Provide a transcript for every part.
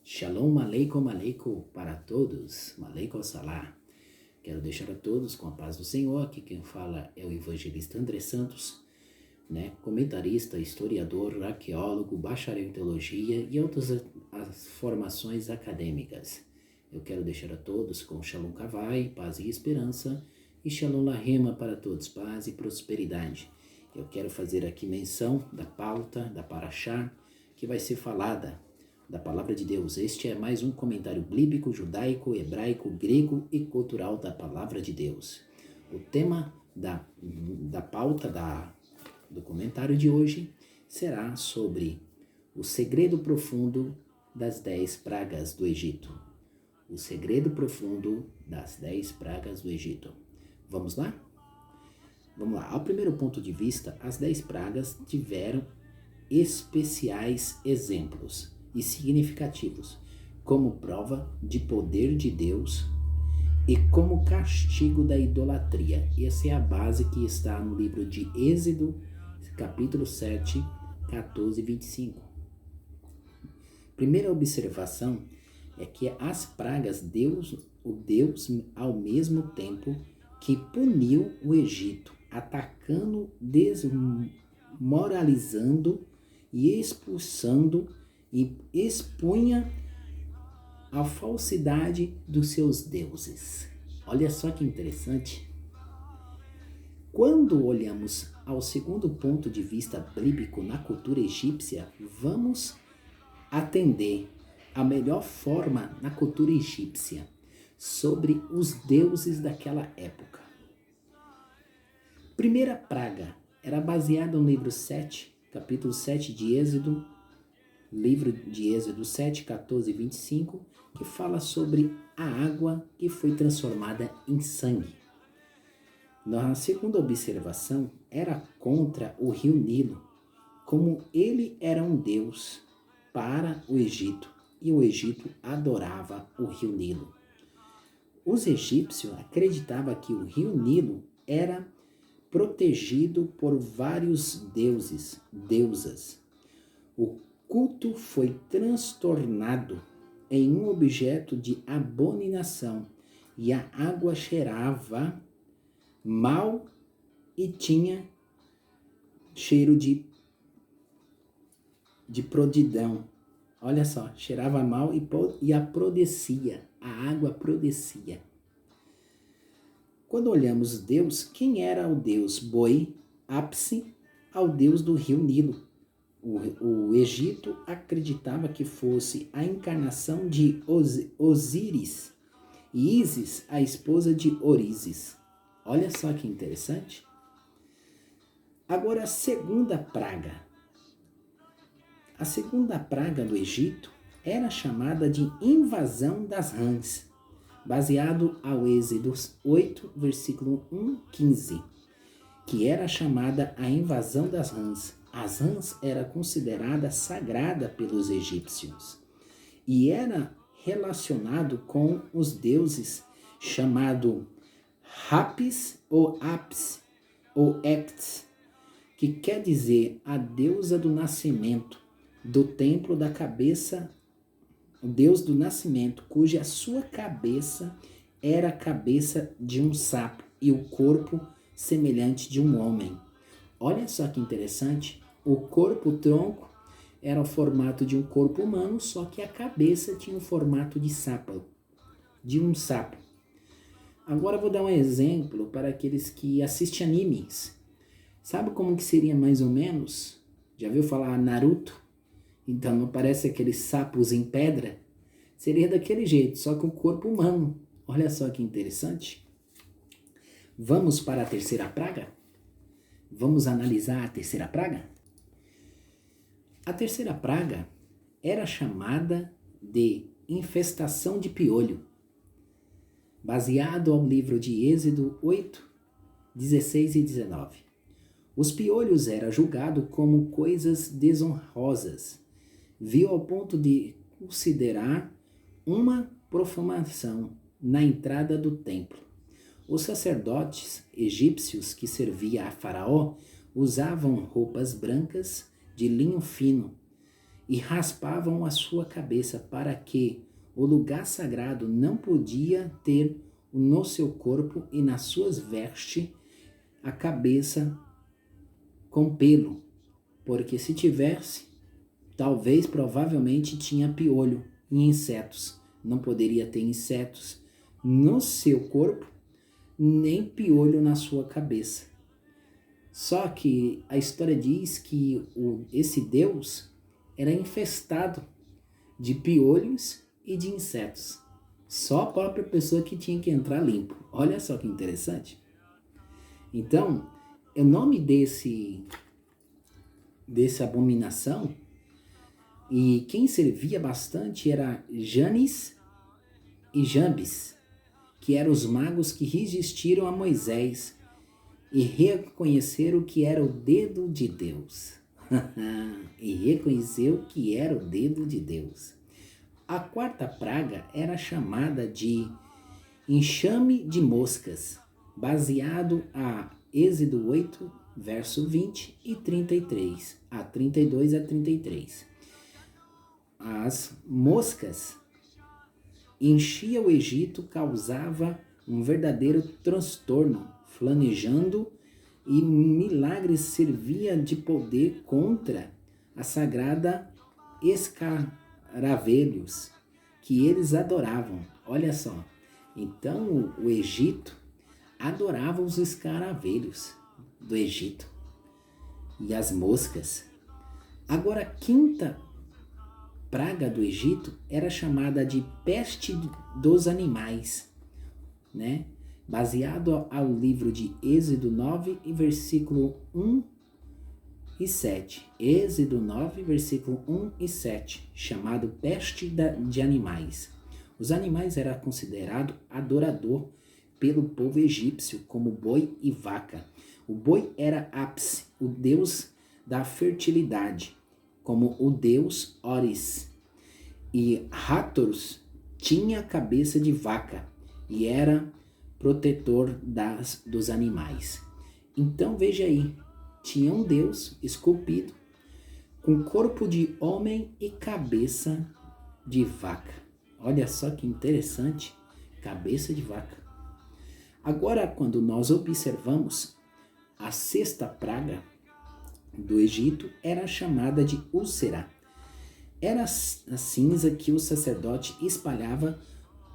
Shalom aleikum aleikum para todos, aleikum salam. Quero deixar a todos com a paz do Senhor. Aqui quem fala é o evangelista André Santos, comentarista, historiador, arqueólogo, bacharel em teologia e outras as formações acadêmicas. Eu quero deixar a todos com Shalom Kavai, paz e esperança, e Shalom Lahema para todos, paz e prosperidade. Eu quero fazer aqui menção da pauta, da Parashá, que vai ser falada da Palavra de Deus. Este é mais um comentário bíblico, judaico, hebraico, grego e cultural da Palavra de Deus. O tema da pauta do comentário de hoje será sobre o segredo profundo das 10 pragas do Egito. O segredo profundo das 10 pragas do Egito. Vamos lá? Vamos lá. Ao primeiro ponto de vista, as 10 pragas tiveram especiais exemplos e significativos, como prova de poder de Deus e como castigo da idolatria. Essa é a base que está no livro de Êxodo, capítulo 7, 14 e 25. Primeira observação é que as pragas, o Deus, ao mesmo tempo que puniu o Egito, atacando, desmoralizando e expulsando e expunha a falsidade dos seus deuses. Olha só que interessante. Quando olhamos ao segundo ponto de vista bíblico na cultura egípcia, vamos atender a melhor forma na cultura egípcia sobre os deuses daquela época. Primeira praga era baseada no livro 7, capítulo 7 de Êxodo, livro de Êxodo 7, 14 e 25, que fala sobre a água que foi transformada em sangue. Na segunda observação, era contra o rio Nilo, como ele era um deus para o Egito, e o Egito adorava o rio Nilo. Os egípcios acreditavam que o rio Nilo era protegido por vários deuses, deusas. O culto foi transtornado em um objeto de abominação e a água cheirava mal e tinha cheiro de prodidão. Olha só, cheirava mal e aprodecia, a água aprodecia. Quando olhamos Deus, quem era o Deus? Boi, ápice ao Deus do rio Nilo. O Egito acreditava que fosse a encarnação de Osíris e Ísis, a esposa de Orísis. Olha só que interessante. Agora, a segunda praga. A segunda praga do Egito era chamada de invasão das rãs, baseado ao Êxodo 8, versículo 1, 15, que era chamada a invasão das rãs. As rãs era considerada sagrada pelos egípcios e era relacionado com os deuses chamado Apis ou Apis ou Ects, que quer dizer a deusa do nascimento, do templo da cabeça, o deus do nascimento, cuja sua cabeça era a cabeça de um sapo e o corpo semelhante de um homem. Olha só que interessante, o corpo, o tronco, era o formato de um corpo humano, só que a cabeça tinha o formato de sapo, de um sapo. Agora eu vou dar um exemplo para aqueles que assistem animes. Sabe como que seria mais ou menos? Já viu falar Naruto? Então não parece aqueles sapos em pedra? Seria daquele jeito, só com o corpo humano. Olha só que interessante. Vamos para a terceira praga? Vamos analisar a terceira praga? A terceira praga era chamada de infestação de piolho, baseado ao livro de Êxodo 8, 16 e 19. Os piolhos eram julgados como coisas desonrosas, viu ao ponto de considerar uma profanação na entrada do templo. Os sacerdotes egípcios que serviam a Faraó usavam roupas brancas de linho fino e raspavam a sua cabeça, para que o lugar sagrado não podia ter no seu corpo e nas suas vestes a cabeça com pelo, porque se tivesse, talvez, provavelmente tinha piolho e insetos. Não poderia ter insetos no seu corpo, nem piolho na sua cabeça. Só que a história diz que esse Deus era infestado de piolhos e de insetos. Só a própria pessoa que tinha que entrar limpo. Olha só que interessante. Então, o nome dessa abominação, e quem servia bastante era Janes e Jambes, que eram os magos que resistiram a Moisés e reconheceram que era o dedo de Deus. E reconheceu que era o dedo de Deus. A quarta praga era chamada de enxame de moscas, baseado a Êxodo 8, verso 20 e 33, a 32 a 33. As moscas enchiam o Egito, causava um verdadeiro transtorno, flanejando, e milagres servia de poder contra a sagrada escaravelhos que eles adoravam. Olha só, então o Egito adorava os escaravelhos do Egito e as moscas. Agora, a quinta praga do Egito era chamada de peste dos animais, né? Baseado ao livro de Êxodo 9, versículo 1 e 7. Êxodo 9, versículo 1 e 7, chamado peste de animais. Os animais eram considerados adorador pelo povo egípcio como boi e vaca. O boi era Apis, o deus da fertilidade, como o deus Oris. E Hathor tinha cabeça de vaca e era protetor dos animais. Então veja aí, tinha um Deus esculpido com corpo de homem e cabeça de vaca. Olha só que interessante, cabeça de vaca. Agora, quando nós observamos a sexta praga do Egito, era chamada de úlcera. Era a cinza que o sacerdote espalhava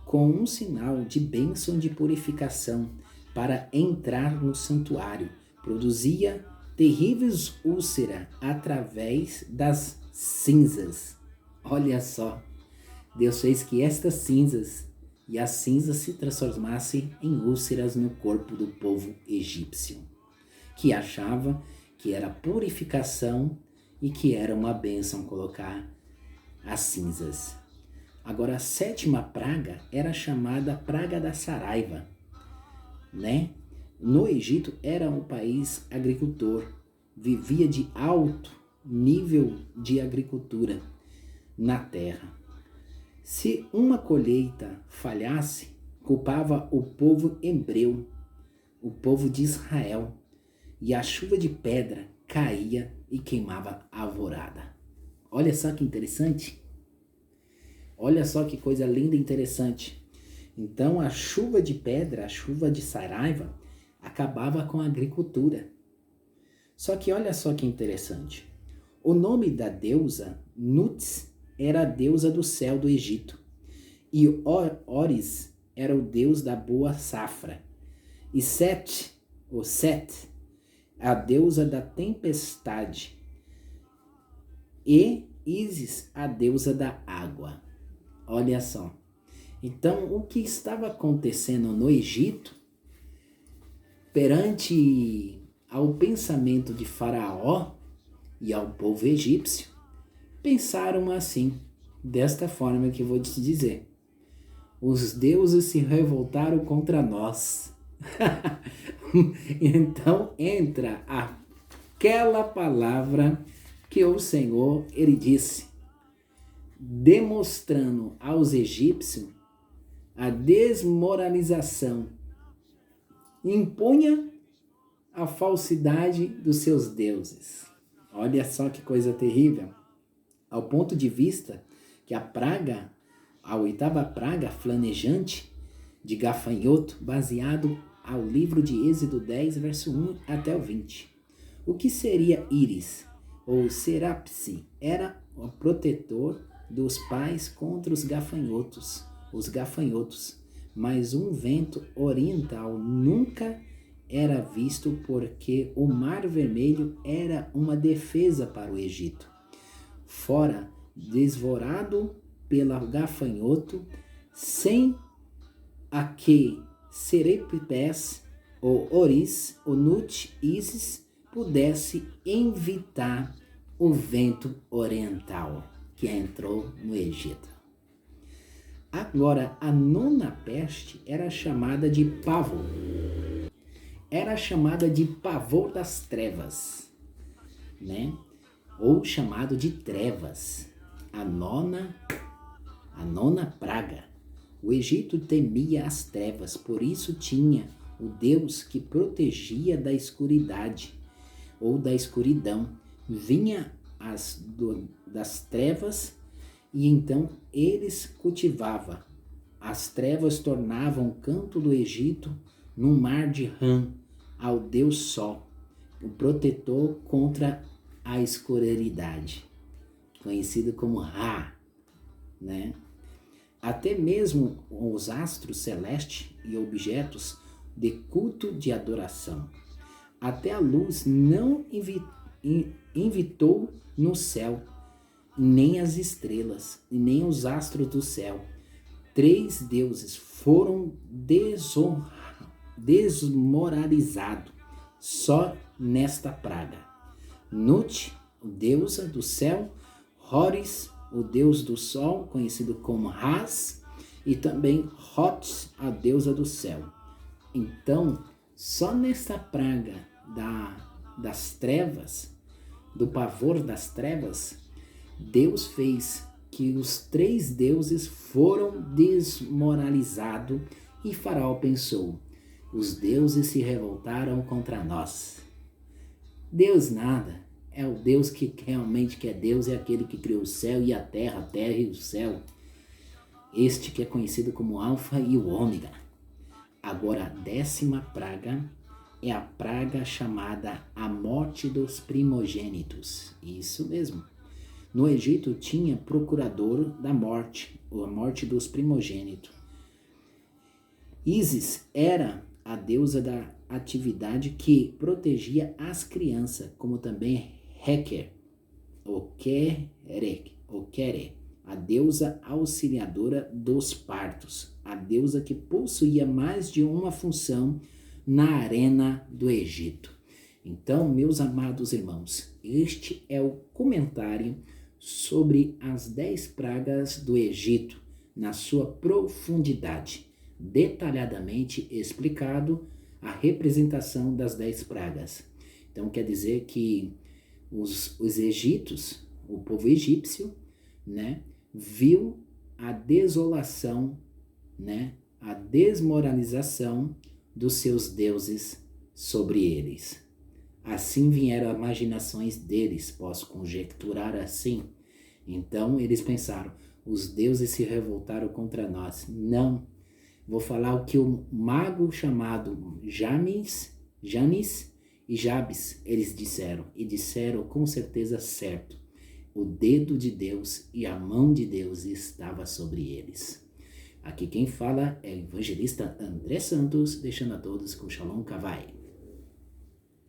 com um sinal de bênção de purificação para entrar no santuário. Produzia terríveis úlceras através das cinzas. Olha só, Deus fez que estas cinzas e as cinzas se transformassem em úlceras no corpo do povo egípcio, que achava que era purificação e que era uma bênção colocar as cinzas. Agora, a sétima praga era chamada praga da saraiva, né? No Egito era um país agricultor, vivia de alto nível de agricultura na terra. Se uma colheita falhasse, culpava o povo hebreu, o povo de Israel, e a chuva de pedra caía e queimava a alvorada. Olha só que interessante. Olha só que coisa linda e interessante. Então a chuva de pedra, a chuva de saraiva, acabava com a agricultura. Só que olha só que interessante. O nome da deusa Nut era a deusa do céu do Egito. E Oris era o deus da boa safra. E Set, a deusa da tempestade. E Ísis, a deusa da água. Olha só. Então, o que estava acontecendo no Egito, perante ao pensamento de Faraó e ao povo egípcio, pensaram assim, desta forma que eu vou te dizer: os deuses se revoltaram contra nós. Então entra aquela palavra que o Senhor, ele disse, demonstrando aos egípcios a desmoralização, impunha a falsidade dos seus deuses. Olha só que coisa terrível. ao ponto de vista que a oitava praga flamejante de gafanhoto, baseado ao livro de Êxodo 10, verso 1 até o 20. O que seria Íris, ou Serapse? Era o protetor dos pais contra os gafanhotos, mas um vento oriental nunca era visto porque o Mar Vermelho era uma defesa para o Egito. Fora devorado pelo gafanhoto, sem a que Serapis, ou Oris, ou Nut, Isis, pudesse evitar o vento oriental que entrou no Egito. Agora, a nona peste era chamada de pavor. Era chamada de pavor das trevas, né? Ou chamado de trevas. A nona praga. O Egito temia as trevas, por isso tinha o Deus que protegia da escuridade ou da escuridão. Vinha das trevas e então eles cultivavam. As trevas tornavam o canto do Egito num mar de rã ao Deus Sol, o protetor contra a escuridade, conhecido como Ra, né? Até mesmo os astros celestes e objetos de culto de adoração. Até a luz não invitou no céu, nem as estrelas, nem os astros do céu. 3 deuses foram desmoralizados só nesta praga. Nut, o deusa do céu, Horus, o deus do sol, conhecido como Ras, e também Hot, a deusa do céu. Então, só nesta praga das trevas, do pavor das trevas, Deus fez que os 3 deuses foram desmoralizados e Faraó pensou: os deuses se revoltaram contra nós. Deus nada. É o Deus que realmente que é Deus, é aquele que criou o céu e a terra e o céu. Este que é conhecido como Alfa e o Ômega. Agora, a 10ª praga é a praga chamada a morte dos primogênitos. Isso mesmo. No Egito tinha procurador da morte, ou a morte dos primogênitos. Ísis era a deusa da atividade que protegia as crianças, como também Heker, ou Kere, a deusa auxiliadora dos partos, a deusa que possuía mais de uma função na arena do Egito. Então, meus amados irmãos, este é o comentário sobre as 10 pragas do Egito, na sua profundidade, detalhadamente explicado a representação das 10 pragas. Então, quer dizer que os egípcios, o povo egípcio, né, viu a desolação, né, a desmoralização dos seus deuses sobre eles. Assim vieram imaginações deles, posso conjecturar assim. Então eles pensaram, os deuses se revoltaram contra nós. Não, vou falar o que o mago chamado Janis e Jabes, eles disseram, e disseram com certeza certo. O dedo de Deus e a mão de Deus estava sobre eles. Aqui quem fala é o evangelista André Santos, deixando a todos com Shalom Kavai.